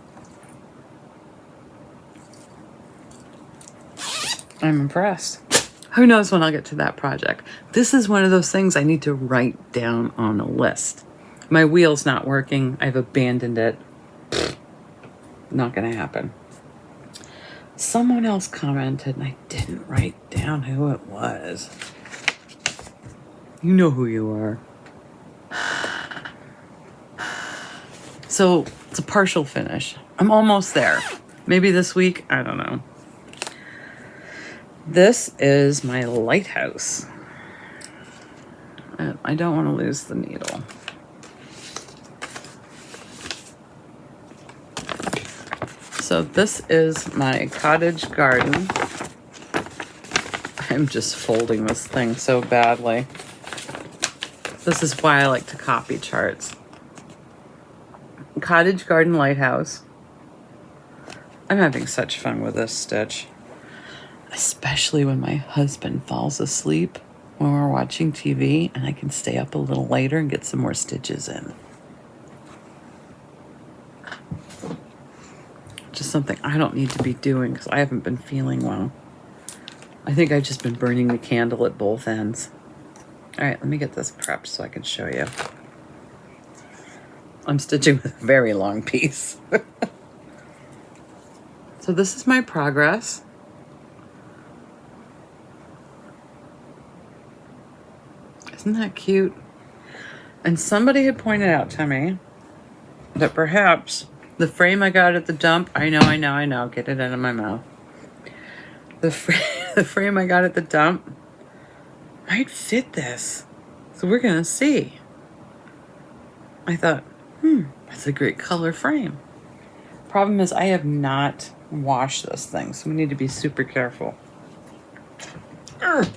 I'm impressed. Who knows when I'll get to that project. This is one of those things I need to write down on a list. My wheel's not working. I've abandoned it. Not gonna happen. Someone else commented and I didn't write down who it was. You know who you are. So it's a partial finish. I'm almost there. Maybe this week, I don't know. This is my lighthouse. And I don't want to lose the needle. So this is my cottage garden. I'm just folding this thing so badly. This is why I like to copy charts. Cottage garden lighthouse. I'm having such fun with this stitch. Especially when my husband falls asleep when we're watching TV and I can stay up a little later and get some more stitches in. Just something I don't need to be doing because I haven't been feeling well. I think I've just been burning the candle at both ends. All right, let me get this prepped so I can show you. I'm stitching with a very long piece. So this is my progress. Isn't that cute? And somebody had pointed out to me that perhaps the frame I got at the dump, I know, get it out of my mouth. The frame I got at the dump might fit this. So we're gonna see. I thought, that's a great color frame. Problem is I have not washed this thing, so we need to be super careful. Urgh.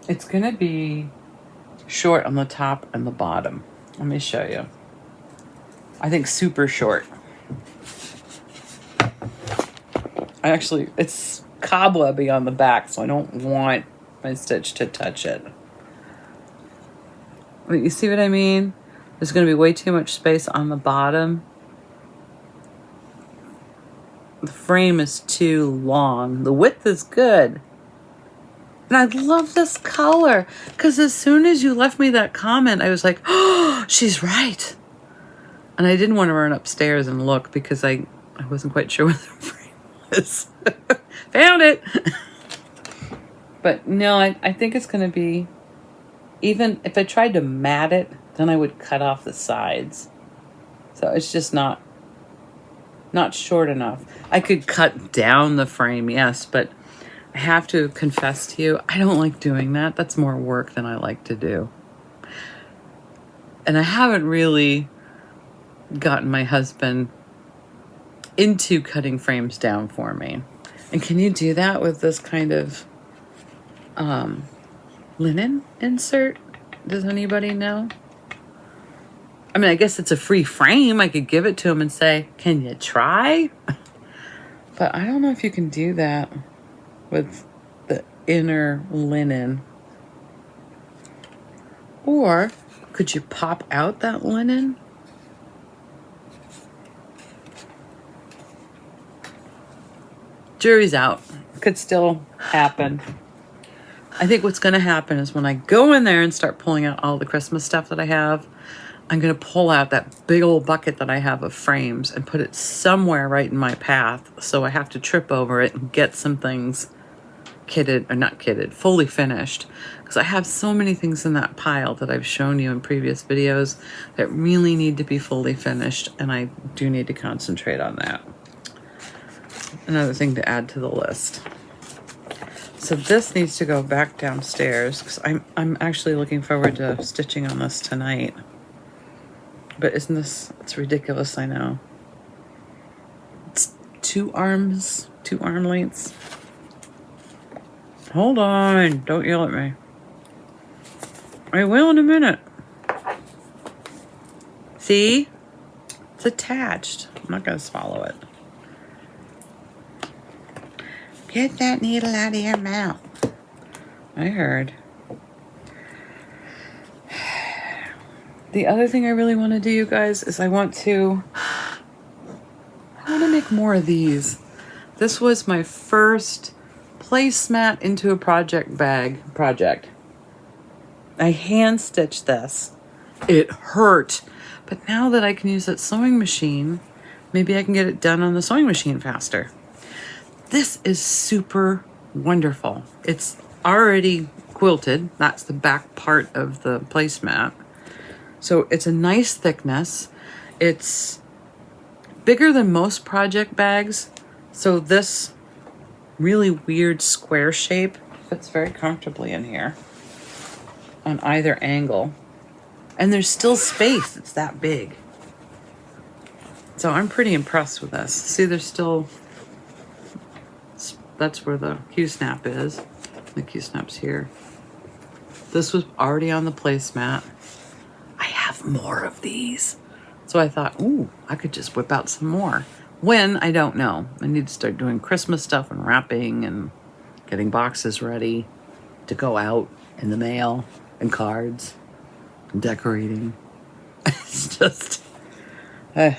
It's gonna be short on the top and the bottom. Let me show you. I think super short. It's cobwebby on the back, so I don't want my stitch to touch it. You see what I mean? There's going to be way too much space on the bottom. The frame is too long. The width is good. And I love this color because as soon as you left me that comment, I was like, oh, she's right. And I didn't want to run upstairs and look because I wasn't quite sure what the frame was. Found it. But no, I think it's going to be, even if I tried to mat it, then I would cut off the sides. So it's just not short enough. I could cut down the frame, yes, but I have to confess to you, I don't like doing that. That's more work than I like to do. And I haven't really gotten my husband into cutting frames down for me. And can you do that with this kind of linen insert? Does anybody know? I mean, I guess it's a free frame. I could give it to him and say, can you try? But I don't know if you can do that with the inner linen. Or could you pop out that linen? Jury's out. Could still happen. I think what's going to happen is when I go in there and start pulling out all the Christmas stuff that I have, I'm going to pull out that big old bucket that I have of frames and put it somewhere right in my path. So I have to trip over it and get some things kitted, or not kitted, fully finished. Because I have so many things in that pile that I've shown you in previous videos that really need to be fully finished. And I do need to concentrate on that. Another thing to add to the list. So this needs to go back downstairs because I'm actually looking forward to stitching on this tonight. But isn't this, it's ridiculous, I know. It's 2 arm lengths. Hold on, don't yell at me. I will in a minute. See? It's attached. I'm not gonna swallow it. Get that needle out of your mouth. I heard. The other thing I really want to do, you guys, is I want to make more of these. This was my first placemat into a project bag project. I hand stitched this. It hurt. But now that I can use that sewing machine, maybe I can get it done on the sewing machine faster. This is super wonderful. It's already quilted. That's the back part of the placemat. So it's a nice thickness. It's bigger than most project bags. So this really weird square shape fits very comfortably in here on either angle. And there's still space. It's that big. So I'm pretty impressed with this. See, there's still, that's where the Q-snap is. The Q-snap's here. This was already on the placemat. I have more of these. So I thought, ooh, I could just whip out some more. When, I don't know. I need to start doing Christmas stuff and wrapping and getting boxes ready to go out in the mail and cards and decorating. It's just, at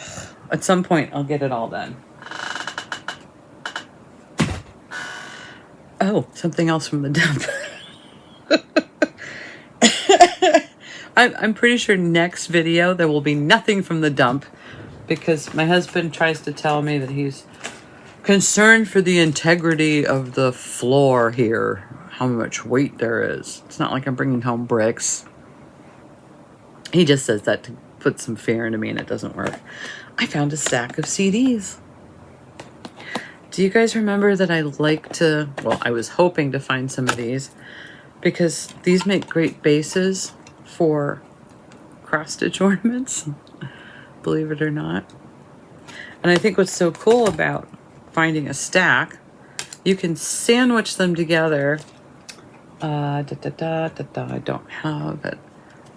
some point I'll get it all done. Oh, something else from the dump. I'm pretty sure next video there will be nothing from the dump because my husband tries to tell me that he's concerned for the integrity of the floor here, how much weight there is. It's not like I'm bringing home bricks. He just says that to put some fear into me, and it doesn't work. I found a stack of CDs. Do you guys remember that I like to, well, I was hoping to find some of these because these make great bases for cross-stitch ornaments, believe it or not. And I think what's so cool about finding a stack, you can sandwich them together. I don't have it.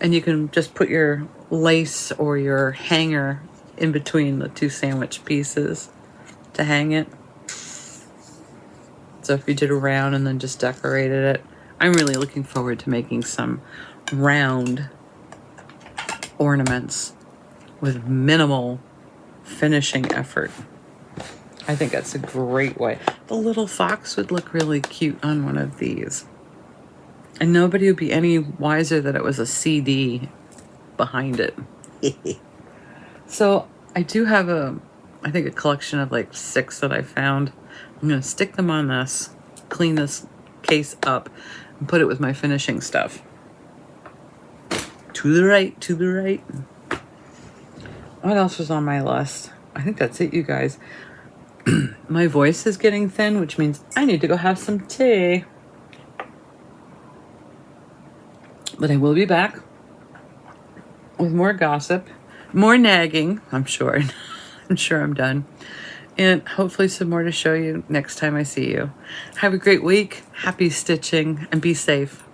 And you can just put your lace or your hanger in between the 2 sandwich pieces to hang it. So if you did a round and then just decorated it, I'm really looking forward to making some round ornaments with minimal finishing effort. I think that's a great way. The little fox would look really cute on one of these. And nobody would be any wiser that it was a CD behind it. So I do have I think a collection of like 6 that I found. I'm going to stick them on this, clean this case up, and put it with my finishing stuff. To the right, to the right. What else was on my list? I think that's it, you guys. My voice is getting thin, which means I need to go have some tea. But I will be back with more gossip, more nagging, I'm sure. I'm sure I'm done. And hopefully some more to show you next time I see you. Have a great week. Happy stitching and be safe.